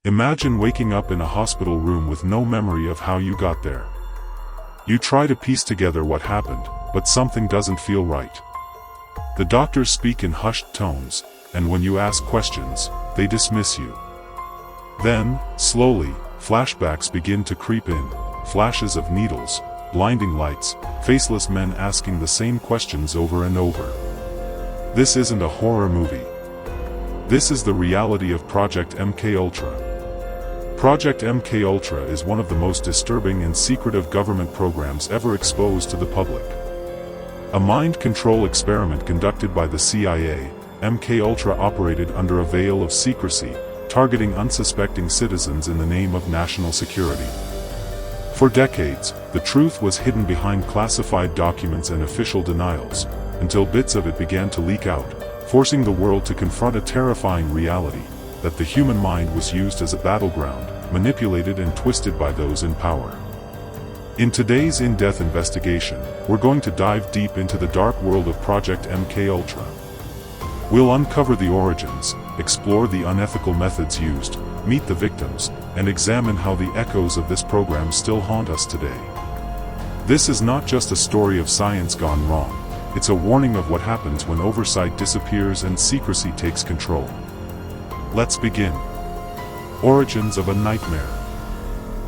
Imagine waking up in a hospital room with no memory of how you got there. You try to piece together what happened, but something doesn't feel right. The doctors speak in hushed tones, and when you ask questions, they dismiss you. Then, slowly, flashbacks begin to creep in, flashes of needles, blinding lights, faceless men asking the same questions over and over. This isn't a horror movie. This is the reality of Project MKUltra. Project MKUltra is one of the most disturbing and secretive government programs ever exposed to the public. A mind control experiment conducted by the CIA, MKUltra operated under a veil of secrecy, targeting unsuspecting citizens in the name of national security. For decades, the truth was hidden behind classified documents and official denials, until bits of it began to leak out, forcing the world to confront a terrifying reality, that the human mind was used as a battleground, manipulated and twisted by those in power. In today's in-depth investigation, we're going to dive deep into the dark world of Project MKUltra. We'll uncover the origins, explore the unethical methods used, meet the victims, and examine how the echoes of this program still haunt us today. This is not just a story of science gone wrong, it's a warning of what happens when oversight disappears and secrecy takes control. Let's begin. Origins of a nightmare.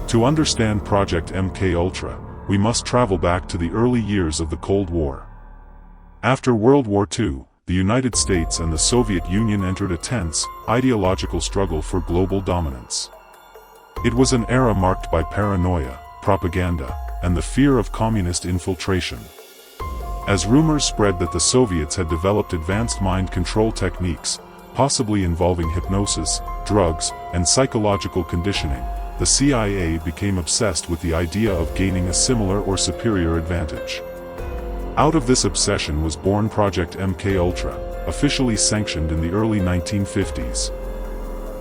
To understand Project MKUltra, we must travel back to the early years of the Cold War. After World War II, the United States and the Soviet Union entered a tense, ideological struggle for global dominance. It was an era marked by paranoia, propaganda, and the fear of communist infiltration. As rumors spread that the Soviets had developed advanced mind control techniques, possibly involving hypnosis, drugs, and psychological conditioning, the CIA became obsessed with the idea of gaining a similar or superior advantage. Out of this obsession was born Project MKUltra, officially sanctioned in the early 1950s.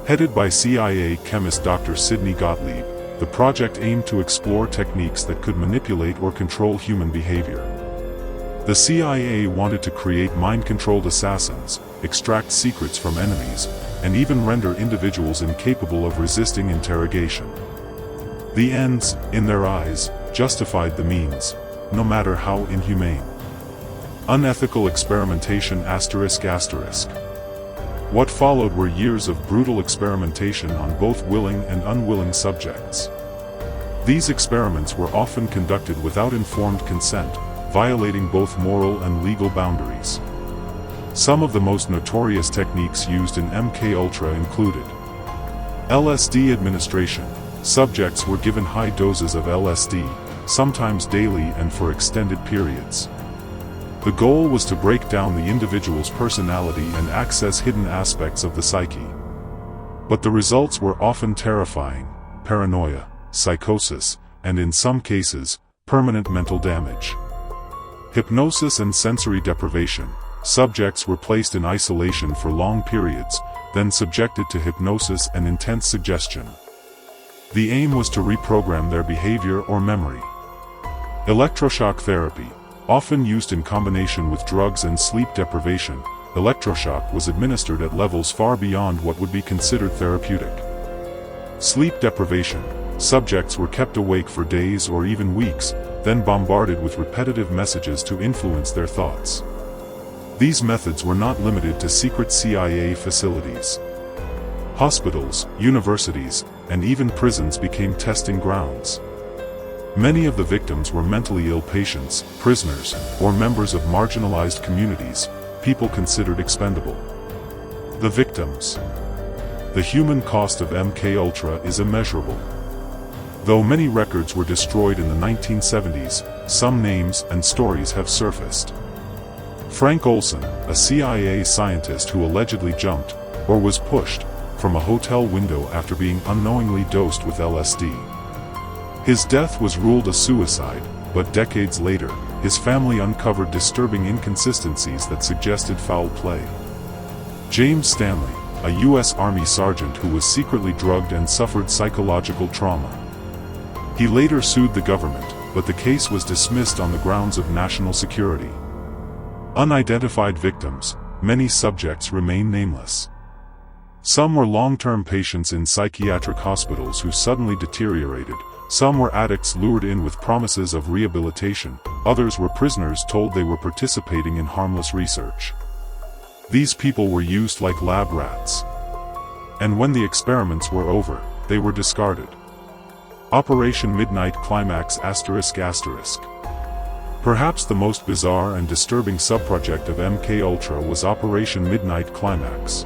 Headed by CIA chemist Dr. Sidney Gottlieb, the project aimed to explore techniques that could manipulate or control human behavior. The CIA wanted to create mind-controlled assassins, extract secrets from enemies, and even render individuals incapable of resisting interrogation. The ends, in their eyes, justified the means, no matter how inhumane. Unethical experimentation ****. What followed were years of brutal experimentation on both willing and unwilling subjects. These experiments were often conducted without informed consent, violating both moral and legal boundaries. Some of the most notorious techniques used in MKUltra included LSD administration. Subjects were given high doses of LSD, sometimes daily and for extended periods. The goal was to break down the individual's personality and access hidden aspects of the psyche. But the results were often terrifying: paranoia, psychosis, and in some cases, permanent mental damage. Hypnosis and sensory deprivation. Subjects were placed in isolation for long periods, then subjected to hypnosis and intense suggestion. The aim was to reprogram their behavior or memory. Electroshock therapy. Often used in combination with drugs and sleep deprivation, electroshock was administered at levels far beyond what would be considered therapeutic. Sleep deprivation. Subjects were kept awake for days or even weeks, then bombarded with repetitive messages to influence their thoughts. These methods were not limited to secret CIA facilities. Hospitals, universities, and even prisons became testing grounds. Many of the victims were mentally ill patients, prisoners, or members of marginalized communities, people considered expendable. The victims. The human cost of MKUltra is immeasurable. Though many records were destroyed in the 1970s, some names and stories have surfaced. Frank Olson, a CIA scientist who allegedly jumped, or was pushed, from a hotel window after being unknowingly dosed with LSD. His death was ruled a suicide, but decades later, his family uncovered disturbing inconsistencies that suggested foul play. James Stanley, a U.S. Army sergeant who was secretly drugged and suffered psychological trauma. He later sued the government, but the case was dismissed on the grounds of national security. Unidentified victims. Many subjects remain nameless. Some were long-term patients in psychiatric hospitals who suddenly deteriorated, some were addicts lured in with promises of rehabilitation, others were prisoners told they were participating in harmless research. These people were used like lab rats. And when the experiments were over, they were discarded. Operation Midnight Climax ***. Perhaps the most bizarre and disturbing subproject of MKUltra was Operation Midnight Climax.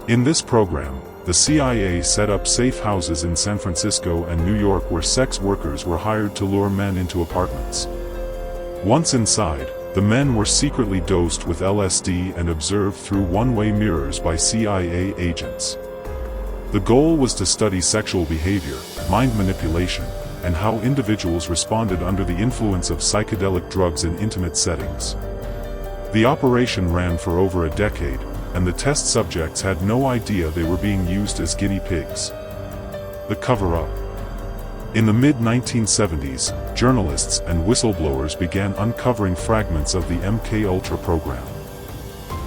In this program, the CIA set up safe houses in San Francisco and New York where sex workers were hired to lure men into apartments. Once inside, the men were secretly dosed with LSD and observed through one-way mirrors by CIA agents. The goal was to study sexual behavior, mind manipulation, and how individuals responded under the influence of psychedelic drugs in intimate settings. The operation ran for over a decade, and the test subjects had no idea they were being used as guinea pigs. The cover-up. In the mid-1970s, journalists and whistleblowers began uncovering fragments of the MKUltra program.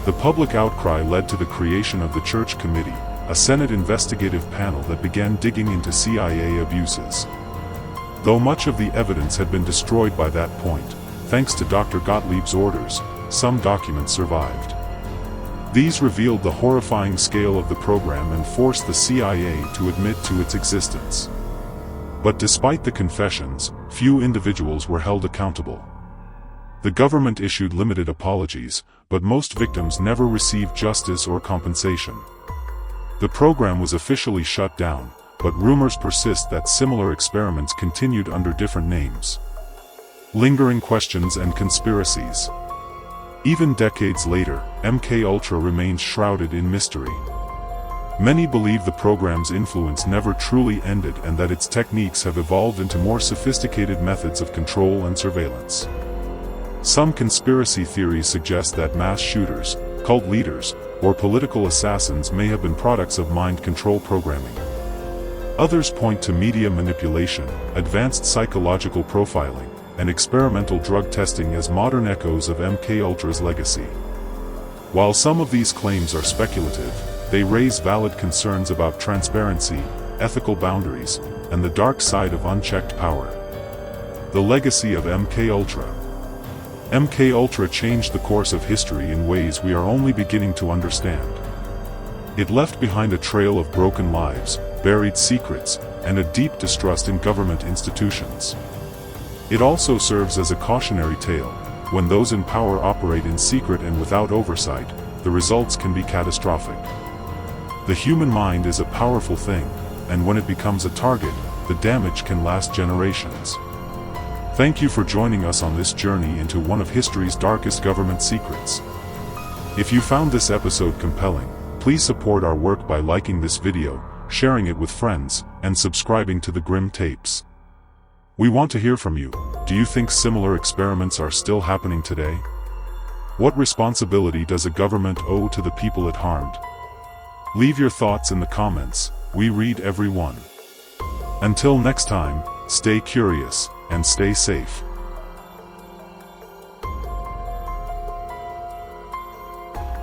The public outcry led to the creation of the Church Committee, a Senate investigative panel that began digging into CIA abuses. Though much of the evidence had been destroyed by that point, thanks to Dr. Gottlieb's orders, some documents survived. These revealed the horrifying scale of the program and forced the CIA to admit to its existence. But despite the confessions, few individuals were held accountable. The government issued limited apologies, but most victims never received justice or compensation. The program was officially shut down, but rumors persist that similar experiments continued under different names. Lingering questions and conspiracies. Even decades later, MKUltra remains shrouded in mystery. Many believe the program's influence never truly ended and that its techniques have evolved into more sophisticated methods of control and surveillance. Some conspiracy theories suggest that mass shooters, cult leaders, or political assassins may have been products of mind control programming. Others point to media manipulation, advanced psychological profiling, and experimental drug testing as modern echoes of MKUltra's legacy. While some of these claims are speculative, they raise valid concerns about transparency, ethical boundaries, and the dark side of unchecked power. The legacy of MKUltra. MKUltra changed the course of history in ways we are only beginning to understand. It left behind a trail of broken lives, buried secrets, and a deep distrust in government institutions. It also serves as a cautionary tale. When those in power operate in secret and without oversight, the results can be catastrophic. The human mind is a powerful thing, and when it becomes a target, the damage can last generations. Thank you for joining us on this journey into one of history's darkest government secrets. If you found this episode compelling, please support our work by liking this video, sharing it with friends, and subscribing to the Grim Tapes. We want to hear from you. Do you think similar experiments are still happening today? What responsibility does a government owe to the people it harmed? Leave your thoughts in the comments. We read every one. Until next time, stay curious, and stay safe.